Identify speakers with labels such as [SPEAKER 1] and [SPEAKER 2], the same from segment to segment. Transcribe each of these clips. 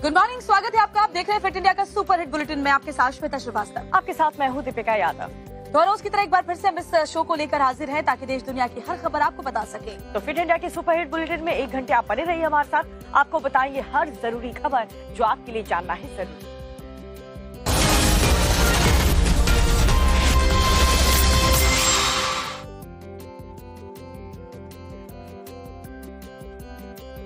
[SPEAKER 1] Good morning, स्वागत है आपका। आप देख रहे हैं फिट इंडिया का सुपर हिट बुलेटिन में आपके साथ श्वेता श्रीवास्तव।
[SPEAKER 2] आपके साथ मैं हूं दीपिका यादव।
[SPEAKER 1] तो रोज की तरह एक बार फिर से हम इस शो को लेकर हाजिर हैं ताकि देश दुनिया की हर खबर आपको बता सके।
[SPEAKER 2] तो फिट इंडिया के सुपर हिट बुलेटिन में 1 घंटे आप बने रहिए हमारे साथ। आपको बताएंगे हर जरूरी खबर जो आपके लिए जानना है जरूरी।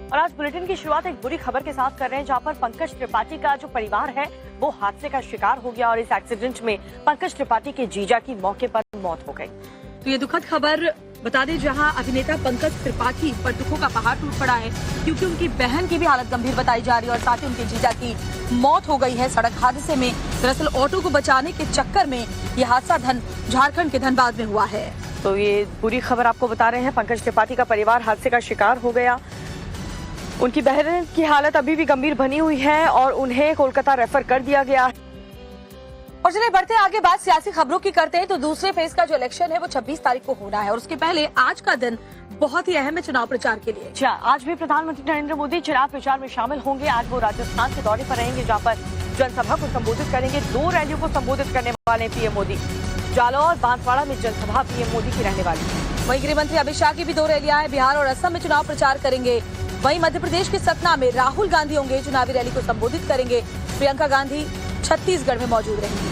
[SPEAKER 2] और आज बुलेटिन की शुरुआत एक बुरी खबर के साथ कर रहे हैं, जहां पर पंकज त्रिपाठी का जो परिवार है वो हादसे का शिकार हो गया और इस एक्सीडेंट में पंकज त्रिपाठी के जीजा की मौके पर मौत हो गई।
[SPEAKER 1] तो ये दुखद खबर बता दें, जहां अभिनेता पंकज त्रिपाठी पर दुखों का पहाड़ टूट पड़ा है क्योंकि उनकी बहन की भी हालत गंभीर बताई जा रही है और साथ ही उनके जीजा की मौत हो गई है सड़क हादसे में। दरअसल ऑटो को बचाने के चक्कर में ये हादसा झारखंड के धनबाद में हुआ है।
[SPEAKER 2] तो ये बुरी खबर आपको बता रहे हैं, पंकज त्रिपाठी का परिवार हादसे का शिकार हो गया। उनकी बहन की हालत अभी भी गंभीर बनी हुई है और उन्हें कोलकाता रेफर कर दिया गया।
[SPEAKER 1] और चलिए बढ़ते आगे, बात सियासी खबरों की करते हैं। तो दूसरे फेज का जो इलेक्शन है वो 26 तारीख को होना है और उसके पहले आज का दिन बहुत ही अहम है चुनाव प्रचार के लिए।
[SPEAKER 2] आज भी प्रधानमंत्री नरेंद्र मोदी चुनाव प्रचार में शामिल होंगे। आज वो राजस्थान के दौरे पर रहेंगे, जहाँ पर जनसभा को संबोधित करेंगे। 2 रैलियों को संबोधित करने वाले पीएम मोदी। जालौर बांसवाड़ा में जनसभा पीएम मोदी की रहने वाली है।
[SPEAKER 1] वहीं गृह मंत्री अमित शाह की भी 2 रैलियां हैं। बिहार और असम में चुनाव प्रचार करेंगे। वहीं मध्य प्रदेश के सतना में राहुल गांधी होंगे, चुनावी रैली को संबोधित करेंगे। प्रियंका गांधी छत्तीसगढ़ में मौजूद रहेंगी।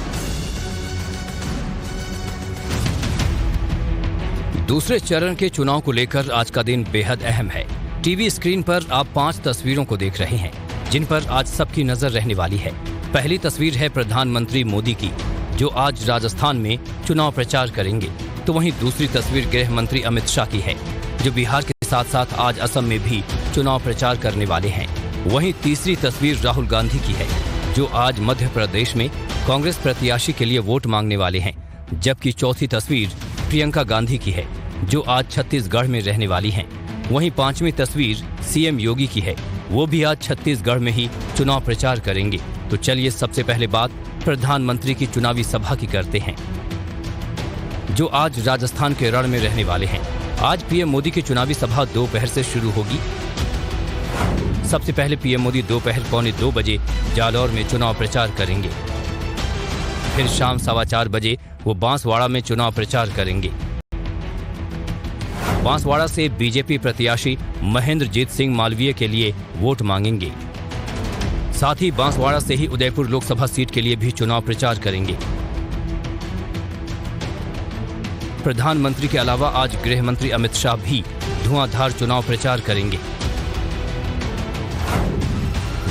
[SPEAKER 3] दूसरे चरण के चुनाव को लेकर आज का दिन बेहद अहम है। टीवी स्क्रीन पर आप 5 तस्वीरों को देख रहे हैं, जिन पर आज सबकी नजर रहने वाली है। पहली तस्वीर है प्रधानमंत्री मोदी की, जो आज राजस्थान में चुनाव प्रचार करेंगे। तो वहीं दूसरी तस्वीर गृह मंत्री अमित शाह की है, जो बिहार के साथ साथ आज असम में भी चुनाव प्रचार करने वाले हैं। वहीं तीसरी तस्वीर राहुल गांधी की है, जो आज मध्य प्रदेश में कांग्रेस प्रत्याशी के लिए वोट मांगने वाले हैं। जबकि चौथी तस्वीर प्रियंका गांधी की है, जो आज छत्तीसगढ़ में रहने वाली हैं। वहीं 5वीं तस्वीर सीएम योगी की है, वो भी आज छत्तीसगढ़ में ही चुनाव प्रचार करेंगे। तो चलिए सबसे पहले बात प्रधानमंत्री की चुनावी सभा की करते हैं, जो आज राजस्थान के रण में रहने वाले हैं। आज पीएम मोदी की चुनावी सभा दोपहर से शुरू होगी। सबसे पहले पीएम मोदी दोपहर 1:45 बजे जालौर में चुनाव प्रचार करेंगे। फिर शाम 4:15 बजे वो बांसवाड़ा में चुनाव प्रचार करेंगे। बांसवाड़ा से बीजेपी प्रत्याशी महेंद्रजीत सिंह मालवीय के लिए वोट मांगेंगे। साथ ही बांसवाड़ा से ही उदयपुर लोकसभा सीट के लिए भी चुनाव प्रचार करेंगे। प्रधानमंत्री के अलावा आज गृह मंत्री अमित शाह भी धुआंधार चुनाव प्रचार करेंगे।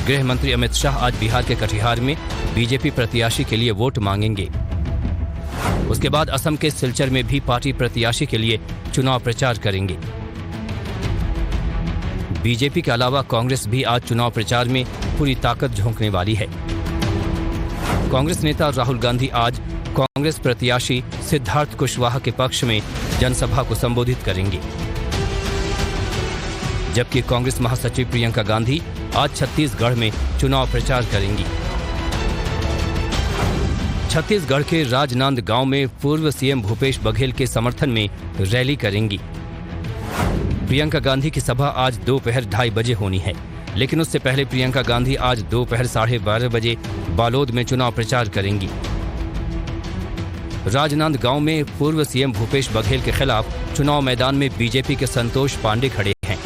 [SPEAKER 3] गृह मंत्री अमित शाह आज बिहार के कटिहार में बीजेपी प्रत्याशी के लिए वोट मांगेंगे। उसके बाद असम के सिलचर में भी पार्टी प्रत्याशी के लिए चुनाव प्रचार करेंगे। बीजेपी के अलावा कांग्रेस भी आज चुनाव प्रचार में पूरी ताकत झोंकने वाली है। कांग्रेस नेता राहुल गांधी आज कांग्रेस प्रत्याशी सिद्धार्थ कुशवाहा के पक्ष में जनसभा को संबोधित करेंगे। जबकि कांग्रेस महासचिव प्रियंका गांधी आज छत्तीसगढ़ में चुनाव प्रचार करेंगी। छत्तीसगढ़ के राजनांदगांव में पूर्व सीएम भूपेश बघेल के समर्थन में रैली करेंगी। प्रियंका गांधी की सभा आज दोपहर 2:30 बजे होनी है, लेकिन उससे पहले प्रियंका गांधी आज दोपहर 12:30 बजे बालोद में चुनाव प्रचार करेंगी। राजनांदगांव में पूर्व सीएम भूपेश बघेल के खिलाफ चुनाव मैदान में बीजेपी के संतोष पांडे खड़े हैं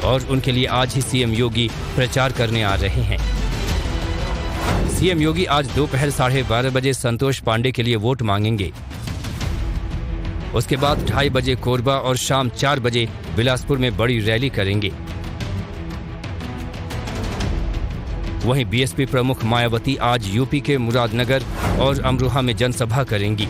[SPEAKER 3] और उनके लिए आज ही सीएम योगी प्रचार करने आ रहे हैं। सीएम योगी आज दोपहर 12:30 बजे संतोष पांडे के लिए वोट मांगेंगे। उसके बाद 2:30 बजे कोरबा और शाम 4 बजे बिलासपुर में बड़ी रैली करेंगे। वहीं बीएसपी प्रमुख मायावती आज यूपी के मुरादनगर और अमरोहा में जनसभा करेंगी।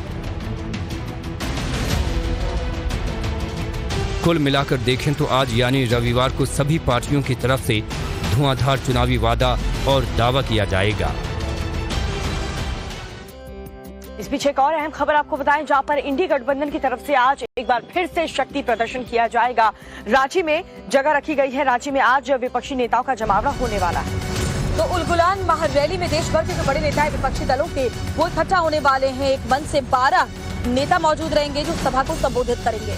[SPEAKER 3] कुल मिलाकर देखें तो आज यानी रविवार को सभी पार्टियों की तरफ से धुआंधार चुनावी वादा और दावा किया जाएगा।
[SPEAKER 2] इस बीच एक और अहम खबर आपको बताएं, जहां पर इंडी गठबंधन की तरफ से आज एक बार फिर से शक्ति प्रदर्शन किया जाएगा। रांची में जगह रखी गई है। रांची में आज विपक्षी नेताओं का जमावड़ा होने वाला है।
[SPEAKER 1] तो उलगुलान महारैली में देश भर के जो बड़े नेता हैं विपक्षी दलों के, वो इकट्ठा होने वाले हैं। एक मंच से 12 नेता मौजूद रहेंगे जो सभा को संबोधित करेंगे।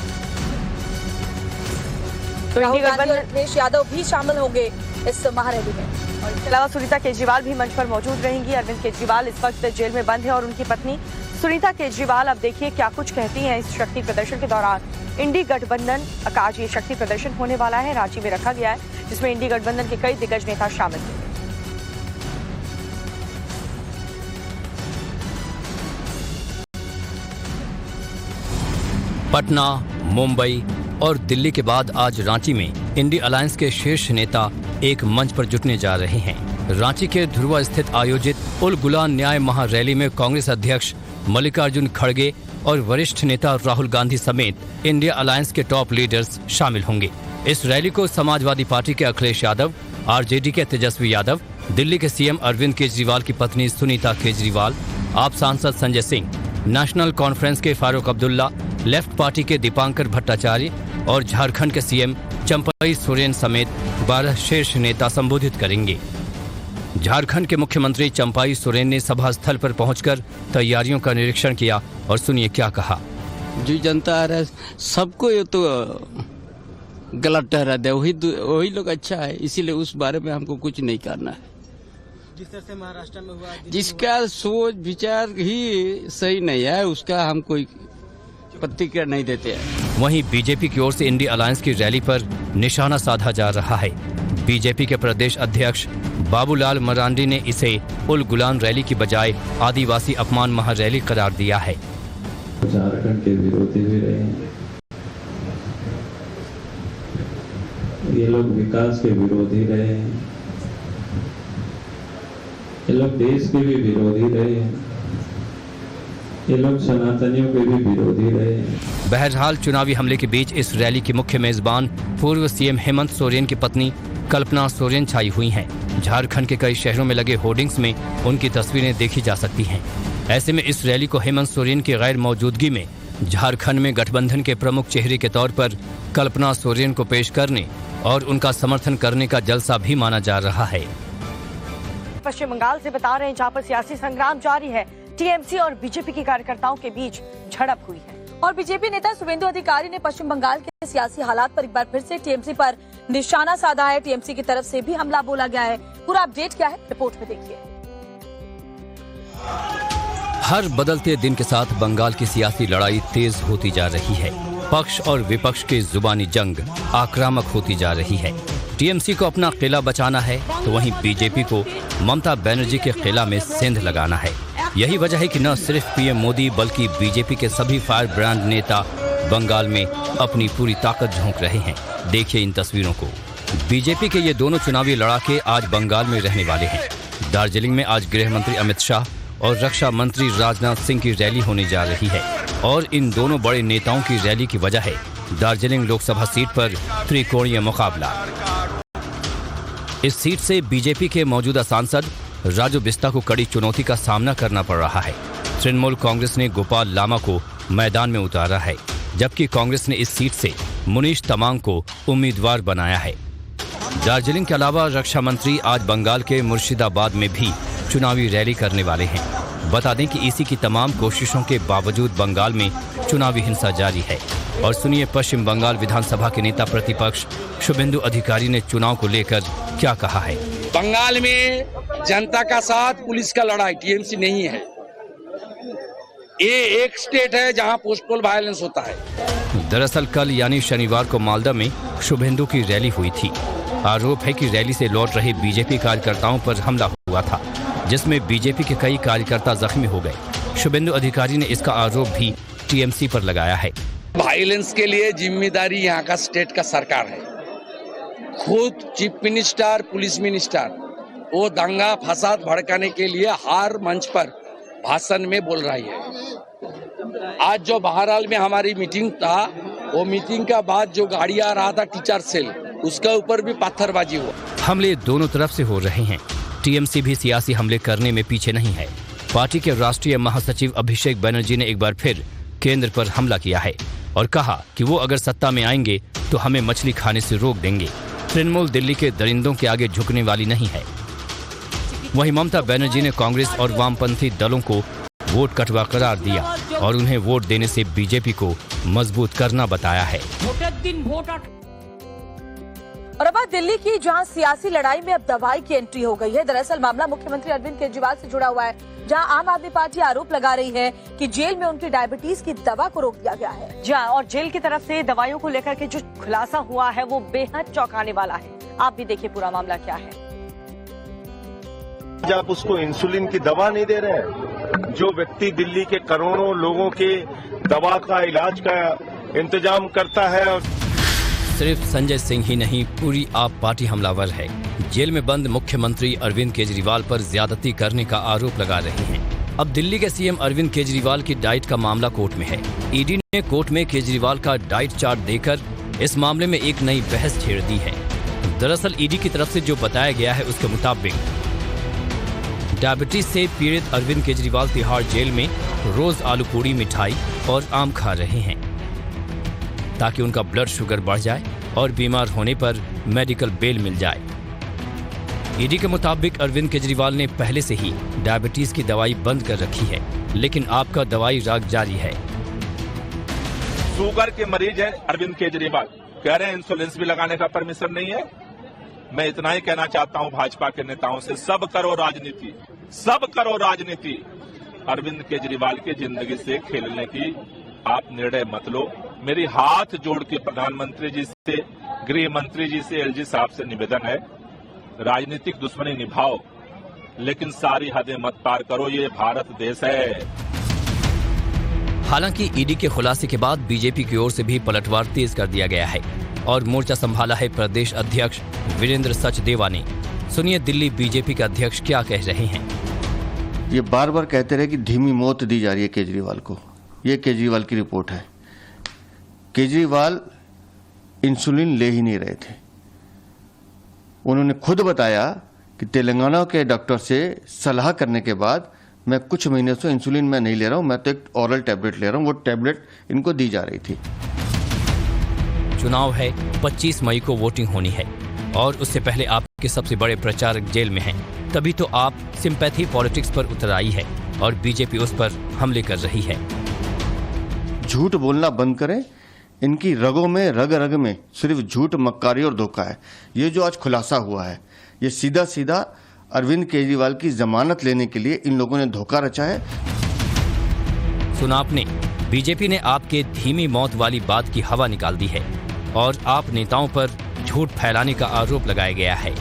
[SPEAKER 2] तो
[SPEAKER 1] राहुल
[SPEAKER 2] इंडी
[SPEAKER 1] गांधी और
[SPEAKER 2] गठबंधन
[SPEAKER 1] अखिलेश यादव भी शामिल होंगे इस महारैली में।
[SPEAKER 2] और इसके अलावा सुनीता केजरीवाल भी मंच पर मौजूद रहेंगी। अरविंद केजरीवाल इस वक्त जेल में बंद है और उनकी पत्नी सुनीता केजरीवाल अब देखिए क्या कुछ कहती हैं इस शक्ति प्रदर्शन के दौरान। इंडी गठबंधन का आज ये शक्ति प्रदर्शन होने वाला है, रांची में रखा गया है, जिसमें इंडी गठबंधन के कई दिग्गज नेता शामिल हैं।
[SPEAKER 3] पटना, मुंबई और दिल्ली के बाद आज रांची में इंडी अलायंस के शीर्ष नेता एक मंच पर जुटने जा रहे हैं। रांची के ध्रुवा स्थित आयोजित उल गुलान न्याय महारैली में कांग्रेस अध्यक्ष मल्लिकार्जुन खड़गे और वरिष्ठ नेता राहुल गांधी समेत इंडिया अलायंस के टॉप लीडर्स शामिल होंगे। इस रैली को समाजवादी पार्टी के अखिलेश यादव, आरजेडी के तेजस्वी यादव, दिल्ली के सीएम अरविंद केजरीवाल की पत्नी सुनीता केजरीवाल, आप सांसद संजय सिंह, नेशनल कॉन्फ्रेंस के फारूक अब्दुल्ला, लेफ्ट पार्टी के दीपांकर भट्टाचार्य और झारखंड के सीएम चंपाई सोरेन समेत 12 शीर्ष नेता संबोधित करेंगे। झारखंड के मुख्यमंत्री चंपाई सोरेन ने सभा स्थल पर पहुंचकर तैयारियों का निरीक्षण किया और सुनिए क्या कहा।
[SPEAKER 4] जो जनता आ रहा है सबको ये तो गलत ठहरा दे, वही लोग अच्छा है, इसीलिए उस बारे में हमको कुछ नहीं करना है।
[SPEAKER 5] जिस तरह से महाराष्ट्र में हुआ,
[SPEAKER 4] जिसका सोच विचार ही सही नहीं है उसका हम कोई प्रतिक्रिया नहीं देते हैं।
[SPEAKER 3] वहीं बीजेपी की ओर से इंडी अलायंस की रैली पर निशाना साधा जा रहा है। बीजेपी के प्रदेश अध्यक्ष बाबूलाल मरांडी ने इसे उल गुलान रैली की बजाय आदिवासी अपमान महारैली करार दिया है।
[SPEAKER 6] झारखंड के विरोधी भी रहे हैं, ये लोग विकास के विरोधी रहे हैं, ये लोग देश के भी विरोधी रहे हैं, ये लोग सनातनियों के भी विरोधी रहे हैं।
[SPEAKER 3] बहरहाल चुनावी हमले के बीच इस रैली की मुख्य मेजबान पूर्व सीएम हेमंत सोरेन की पत्नी कल्पना सोरेन छाई हुई हैं। झारखंड के कई शहरों में लगे होर्डिंग्स में उनकी तस्वीरें देखी जा सकती हैं। ऐसे में इस रैली को हेमंत सोरेन की गैर मौजूदगी में झारखंड में गठबंधन के प्रमुख चेहरे के तौर पर कल्पना सोरेन को पेश करने और उनका समर्थन करने का जलसा भी माना जा रहा है।
[SPEAKER 2] पश्चिम बंगाल से बता रहे हैं जहां पर सियासी संग्राम जारी है। टीएमसी और बीजेपी के कार्यकर्ताओं के बीच झड़प हुई है
[SPEAKER 1] और बीजेपी नेता शुभेंदु अधिकारी ने पश्चिम बंगाल के सियासी हालात पर एक बार फिर से टीएमसी पर निशाना साधा है। टीएमसी की तरफ से भी हमला बोला गया है। पूरा अपडेट क्या है रिपोर्ट में देखिए।
[SPEAKER 3] हर बदलते दिन के साथ बंगाल की सियासी लड़ाई तेज होती जा रही है। पक्ष और विपक्ष की जुबानी जंग आक्रामक होती जा रही है। टीएमसी को अपना किला बचाना है तो वहीं बीजेपी को ममता बनर्जी के किला में सेंध लगाना है। यही वजह है कि न सिर्फ पीएम मोदी बल्कि बीजेपी के सभी फायर ब्रांड नेता बंगाल में अपनी पूरी ताकत झोंक रहे हैं। देखिए इन तस्वीरों को। बीजेपी के ये दोनों चुनावी लड़ाके आज बंगाल में रहने वाले हैं। दार्जिलिंग में आज गृह मंत्री अमित शाह और रक्षा मंत्री राजनाथ सिंह की रैली होने जा रही है और इन दोनों बड़े नेताओं की रैली की वजह है दार्जिलिंग लोकसभा सीट पर त्रिकोणीय मुकाबला। इस सीट से बीजेपी के मौजूदा सांसद राजू बिस्ता को कड़ी चुनौती का सामना करना पड़ रहा है। तृणमूल कांग्रेस ने गोपाल लामा को मैदान में उतारा है, जबकि कांग्रेस ने इस सीट से मुनीश तमांग को उम्मीदवार बनाया है। दार्जिलिंग के अलावा रक्षा मंत्री आज बंगाल के मुर्शिदाबाद में भी चुनावी रैली करने वाले हैं। बता दें कि इसी की तमाम कोशिशों के बावजूद बंगाल में चुनावी हिंसा जारी है। और सुनिए पश्चिम बंगाल विधानसभा के नेता प्रतिपक्ष शुभेंदु अधिकारी ने चुनाव को लेकर क्या कहा है।
[SPEAKER 7] बंगाल में जनता का साथ, पुलिस का लड़ाई, टीएमसी नहीं है। ये एक स्टेट है जहां पोस्टल वायलेंस होता है।
[SPEAKER 3] दरअसल कल यानी शनिवार को मालदा में शुभेंदु की रैली हुई थी। आरोप है कि रैली से लौट रहे बीजेपी कार्यकर्ताओं पर हमला हुआ था, जिसमें बीजेपी के कई कार्यकर्ता जख्मी हो गए। शुभेंदु अधिकारी ने इसका आरोप भी टीएमसी पर लगाया है।
[SPEAKER 7] वायलेंस के लिए जिम्मेदारी यहाँ का स्टेट का सरकार है। खुद चीफ मिनिस्टर, पुलिस मिनिस्टर वो दंगा फसाद भड़काने के लिए हर मंच पर भाषण में बोल रही है। आज जो बहरहाल में हमारी मीटिंग था, वो मीटिंग का बाद जो गाड़ी आ रहा था टीचर सेल, उसके ऊपर भी पत्थरबाजी हुआ।
[SPEAKER 3] हमले दोनों तरफ से हो रहे हैं। टीएमसी भी सियासी हमले करने में पीछे नहीं है। पार्टी के राष्ट्रीय महासचिव अभिषेक बनर्जी ने एक बार फिर केंद्र पर हमला किया है और कहा कि वो अगर सत्ता में आएंगे तो हमें मछली खाने से रोक देंगे। तृणमूल दिल्ली के दरिंदों के आगे झुकने वाली नहीं है। वहीं ममता बनर्जी ने कांग्रेस और वामपंथी दलों को वोट कटवा करार दिया और उन्हें वोट देने से बीजेपी को मजबूत करना बताया है।
[SPEAKER 1] और अब बात दिल्ली की, जहां सियासी लड़ाई में अब दवाई की एंट्री हो गई है। दरअसल मामला मुख्यमंत्री अरविंद केजरीवाल से जुड़ा हुआ है, जहां आम आदमी पार्टी आरोप लगा रही है कि जेल में उनकी डायबिटीज की दवा को रोक दिया गया है।
[SPEAKER 2] जी और जेल की तरफ से दवाइयों को लेकर के जो खुलासा हुआ है वो बेहद चौंकाने वाला है। आप भी देखिए पूरा मामला क्या है।
[SPEAKER 8] आप उसको इंसुलिन की दवा नहीं दे रहे हैं। जो व्यक्ति दिल्ली के करोड़ों लोगों के दवा का, इलाज का इंतजाम करता है। और
[SPEAKER 3] सिर्फ संजय सिंह ही नहीं, पूरी आप पार्टी हमलावर है। जेल में बंद मुख्यमंत्री अरविंद केजरीवाल पर ज्यादती करने का आरोप लगा रहे हैं। अब दिल्ली के सीएम अरविंद केजरीवाल की डाइट का मामला कोर्ट में है। ईडी ने कोर्ट में केजरीवाल का डाइट चार्ट देकर इस मामले में एक नई बहस छेड़ दी है। दरअसल ईडी की तरफ से जो बताया गया है उसके मुताबिक डायबिटीज से पीड़ित अरविंद केजरीवाल तिहाड़ जेल में रोज आलू पूड़ी, मिठाई और आम खा रहे हैं ताकि उनका ब्लड शुगर बढ़ जाए और बीमार होने पर मेडिकल बेल मिल जाए। ईडी के मुताबिक अरविंद केजरीवाल ने पहले से ही डायबिटीज की दवाई बंद कर रखी है, लेकिन आपका दवाई राग जारी है।
[SPEAKER 9] शुगर के मरीज है अरविंद केजरीवाल, कह रहे हैं इंसुलिन भी लगाने का परमिशन नहीं है। मैं इतना ही कहना चाहता हूं भाजपा के नेताओं से, सब करो राजनीति, सब करो राजनीति। अरविंद केजरीवाल की जिंदगी से खेलने की आप निर्णय मत लो। मेरी हाथ जोड़ के प्रधानमंत्री जी से, गृह मंत्री जी से, एलजी साहब से निवेदन है, राजनीतिक दुश्मनी निभाओ लेकिन सारी हदें मत पार करो। ये भारत देश है।
[SPEAKER 3] हालांकि ईडी के खुलासे के बाद बीजेपी की ओर से भी पलटवार तेज कर दिया गया है और मोर्चा संभाला है प्रदेश अध्यक्ष वीरेंद्र सचदेवा ने। सुनिए दिल्ली बीजेपी के अध्यक्ष क्या कह रहे हैं।
[SPEAKER 10] ये बार बार कहते रहे कि धीमी मौत दी जा रही है केजरीवाल को। ये केजरीवाल की रिपोर्ट है। केजरीवाल इंसुलिन ले ही नहीं रहे थे। उन्होंने खुद बताया कि तेलंगाना के डॉक्टर से सलाह करने के बाद मैं कुछ महीने से इंसुलिन मैं नहीं ले रहा हूं, मैं तो एक ऑरल टैबलेट ले रहा हूं। वो टैबलेट इनको दी जा रही थी।
[SPEAKER 3] चुनाव है, 25 मई को वोटिंग होनी है और उससे पहले आपके सबसे बड़े प्रचारक जेल में हैं। तभी तो आप सिंपैथी पॉलिटिक्स पर उतर आई है और बीजेपी उस पर हमले कर रही है।
[SPEAKER 10] झूठ बोलना बंद करें। इनकी रगों में, रग रग में सिर्फ झूठ, मक्कारी और धोखा है। ये जो आज खुलासा हुआ है, ये सीधा सीधा अरविंद केजरीवाल की जमानत लेने के लिए इन लोगों ने धोखा रचा है।
[SPEAKER 3] सुना आपने, बीजेपी ने आपके धीमी मौत वाली बात की हवा निकाल दी है और आप नेताओं पर झूठ फैलाने का आरोप लगाया गया है।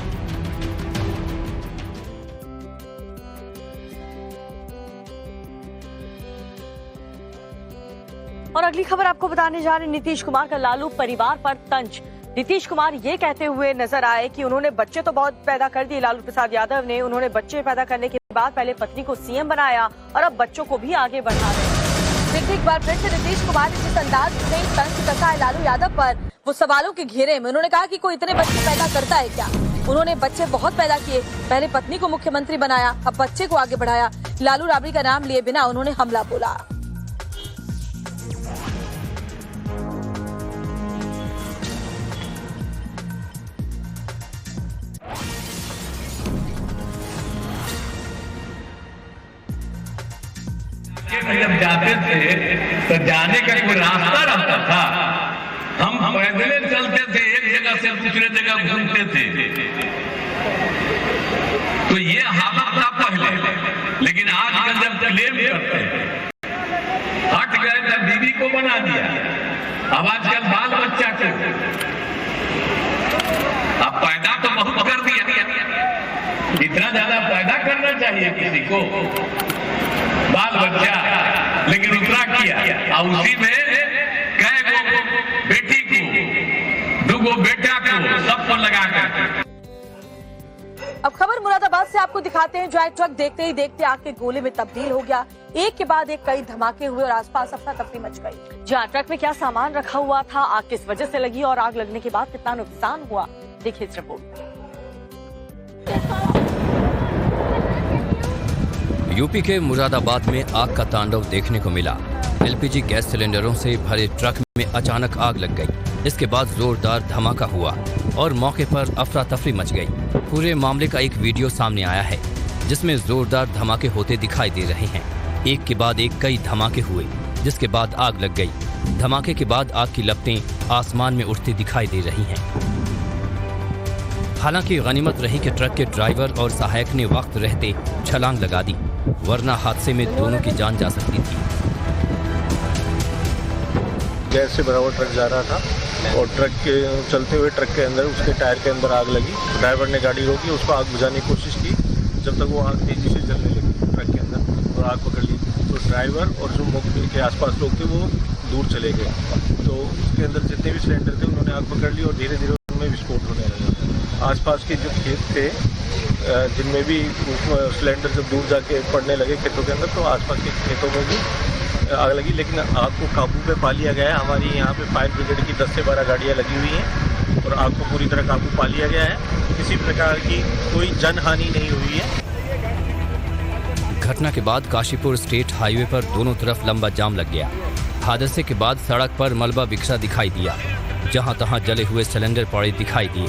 [SPEAKER 2] और अगली खबर आपको बताने जा रहे हैं, नीतीश कुमार का लालू परिवार पर तंज। नीतीश कुमार ये कहते हुए नजर आए कि उन्होंने बच्चे तो बहुत पैदा कर दिए, लालू प्रसाद यादव ने। उन्होंने बच्चे पैदा करने के बाद पहले पत्नी को सीएम बनाया और अब बच्चों को भी आगे बढ़ा रहे हैं।
[SPEAKER 1] देखिए एक बार फिर से नीतीश कुमार ने जिस अंदाज में तंज कसा है लालू यादव पर, वो सवालों के घेरे में। उन्होंने कहा कि कोई इतने बच्चे पैदा करता है क्या? उन्होंने बच्चे बहुत पैदा किए, पहले पत्नी को मुख्यमंत्री बनाया, अब बच्चे को आगे बढ़ाया। लालू राबड़ी का नाम लिए बिना उन्होंने हमला बोला।
[SPEAKER 11] जब जाते थे तो जाने का कोई रास्ता रहता था। हम पैदल चलते थे, एक जगह से दूसरे जगह घूमते थे। तो ये हालत था पहले, लेकिन आजकल जब क्लेम करते हैं, हट गए तो बीवी को बना दिया, अब आजकल बाल बच्चा को, अब पैदा तो बहुत कर दिया। इतना ज्यादा पैदा करना चाहिए किसी को, बाल बच्चा, लेकिन उतना किया और उसी में कई गो बेटी को, दुगो बेटा को, सबको लगा कर।
[SPEAKER 1] अब खबर मुरादाबाद से आपको दिखाते हैं, जहां ट्रक देखते ही देखते आग के गोले में तब्दील हो गया। एक के बाद एक कई धमाके हुए और आसपास अफरा तफरी मच गई।
[SPEAKER 2] जहां ट्रक में क्या सामान रखा हुआ था, आग किस वजह से लगी और आग लगने के बाद कितना नुकसान हुआ, देखिए इस रिपोर्ट।
[SPEAKER 3] यूपी के मुरादाबाद में आग का तांडव देखने को मिला। एलपीजी गैस सिलेंडरों से भरे ट्रक में अचानक आग लग गई। इसके बाद जोरदार धमाका हुआ और मौके पर अफरा तफरी मच गई। पूरे मामले का एक वीडियो सामने आया है जिसमें जोरदार धमाके होते दिखाई दे रहे हैं। एक के बाद एक कई धमाके हुए जिसके बाद आग लग गई। धमाके के बाद आग की लपटें आसमान में उड़ती दिखाई दे रही हैं। हालांकि गनीमत रही कि ट्रक के ड्राइवर और सहायक ने वक्त रहते छलांग लगा दी, वरना हादसे में दोनों की जान जा सकती थी।
[SPEAKER 8] गैस से भरा हुआ ट्रक जा रहा था और ट्रक के चलते हुए ट्रक के अंदर उसके टायर के अंदर आग लगी। ड्राइवर ने गाड़ी रोकी, उसको आग बुझाने की कोशिश की, जब तक वो आग तेजी से जलने लगी ट्रक के अंदर और आग पकड़ ली। तो ड्राइवर और जो मौके के आसपास लोग थे वो दूर चले गए। तो उसके अंदर जितने भी सिलेंडर थे उन्होंने आग पकड़ ली और धीरे धीरे उनमें विस्फोट होने लगा। आसपास के जो खेत थे जिनमें भी सिलेंडर जब दूर जाके पड़ने लगे खेतों के अंदर, तो आसपास के खेतों में भी आग लगी, लेकिन आग को काबू पे पा लिया गया है। हमारी यहाँ पे फायर ब्रिगेड की 10 से 12 गाड़ियाँ लगी हुई हैं और आग को पूरी तरह काबू पा लिया गया है। किसी प्रकार की कोई जनहानि नहीं हुई है।
[SPEAKER 3] घटना के बाद काशीपुर स्टेट हाईवे पर दोनों तरफ लंबा जाम लग गया। हादसे के बाद सड़क पर मलबा बिखरा दिखाई दिया, जहां तहां जले हुए सिलेंडर पड़े दिखाई दिए।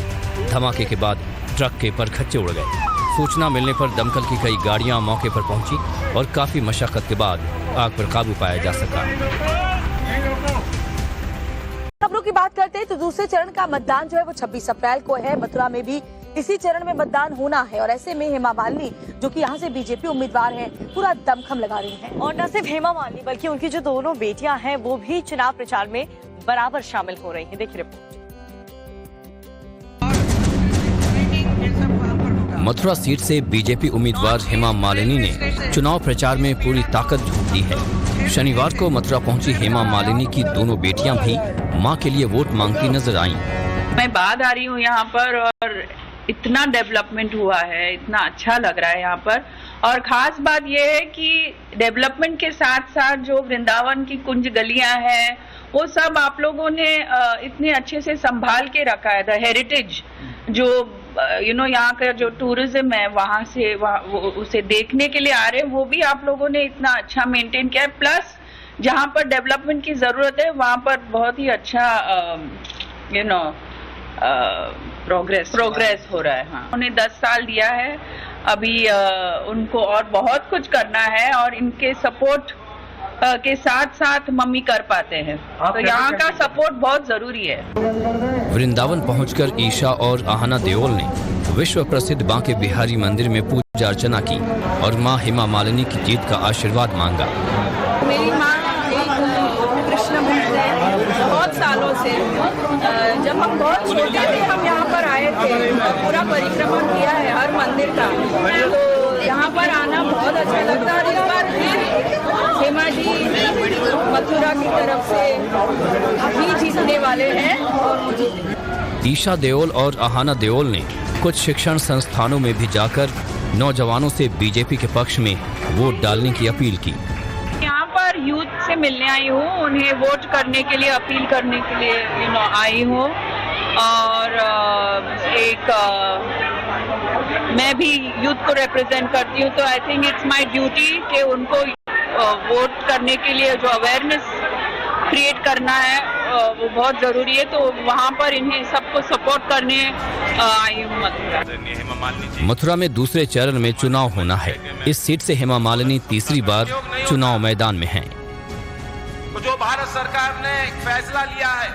[SPEAKER 3] धमाके के बाद ट्रक के परखच्चे उड़ गए। सूचना मिलने पर दमकल की कई गाड़ियां मौके पर पहुंची और काफी मशक्कत के बाद आग पर काबू पाया जा सका।
[SPEAKER 2] खबरों की बात करते हैं तो दूसरे चरण का मतदान जो है वो 26 अप्रैल को है। मथुरा में भी इसी चरण में मतदान होना है और ऐसे में हेमा मालिनी जो कि यहाँ से बीजेपी उम्मीदवार हैं, पूरा दमखम लगा रही हैं। और न सिर्फ हेमा मालिनी बल्कि उनकी जो दोनों बेटियां हैं वो भी चुनाव प्रचार में बराबर शामिल हो रही हैं। देखिए रिपोर्ट।
[SPEAKER 3] मथुरा सीट से बीजेपी उम्मीदवार हेमा मालिनी ने चुनाव प्रचार में पूरी ताकत झोंक दी है। शनिवार को मथुरा पहुंची हेमा मालिनी की दोनों बेटियां भी मां के लिए वोट मांगती नजर आईं।
[SPEAKER 12] मैं बाद आ रही हूँ यहाँ पर और इतना डेवलपमेंट हुआ है, इतना अच्छा लग रहा है यहाँ पर। और खास बात यह है कि डेवलपमेंट के साथ साथ जो वृंदावन की कुंज गलियां हैं वो सब आप लोगों ने इतने अच्छे से संभाल के रखा है। द हेरिटेज जो यहाँ का जो टूरिज्म है वहाँ से उसे देखने के लिए आ रहे हैं, वो भी आप लोगों ने इतना अच्छा मेंटेन किया है। प्लस जहाँ पर डेवलपमेंट की जरूरत है वहाँ पर बहुत ही अच्छा प्रोग्रेस हो रहा है। हाँ, उन्हें 10 साल दिया है, अभी उनको और बहुत कुछ करना है और इनके सपोर्ट के साथ साथ मम्मी कर पाते हैं, तो यहाँ का सपोर्ट बहुत जरूरी है।
[SPEAKER 3] वृंदावन पहुंचकर ईशा और आहना देओल ने विश्व प्रसिद्ध बांके बिहारी मंदिर में पूजा अर्चना की और मां हेमा मालिनी की जीत का आशीर्वाद मांगा।
[SPEAKER 1] मेरी माँ एक कृष्ण भक्त है बहुत सालों से। जब हम बहुत छोटे थे हम यहाँ पर आए थे, पूरा परिक्रमण किया है हर मंदिर का, तो यहाँ पर आना बहुत अच्छा लगता है। और इस बार फिर हेमा जी मथुरा की तरफ से ही जीतने वाले हैं और
[SPEAKER 3] ईशा देओल और आहना देओल ने कुछ शिक्षण संस्थानों में भी जाकर नौजवानों से बीजेपी के पक्ष में वोट डालने की अपील की।
[SPEAKER 12] यहाँ पर यूथ से मिलने आई हूँ, उन्हें वोट करने के लिए अपील करने के लिए आई हूँ। और मैं भी यूथ को रिप्रेजेंट करती हूँ, तो I think it's my duty कि उनको वोट करने के लिए जो अवेयरनेस क्रिएट करना है वो बहुत जरूरी है। तो वहाँ पर इन्हें सबको सपोर्ट करने आई हूँ।
[SPEAKER 3] मथुरा में दूसरे चरण में चुनाव होना है। इस सीट से हेमा मालिनी तीसरी बार चुनाव मैदान में हैं।
[SPEAKER 13] जो भारत सरकार ने एक फैसला लिया है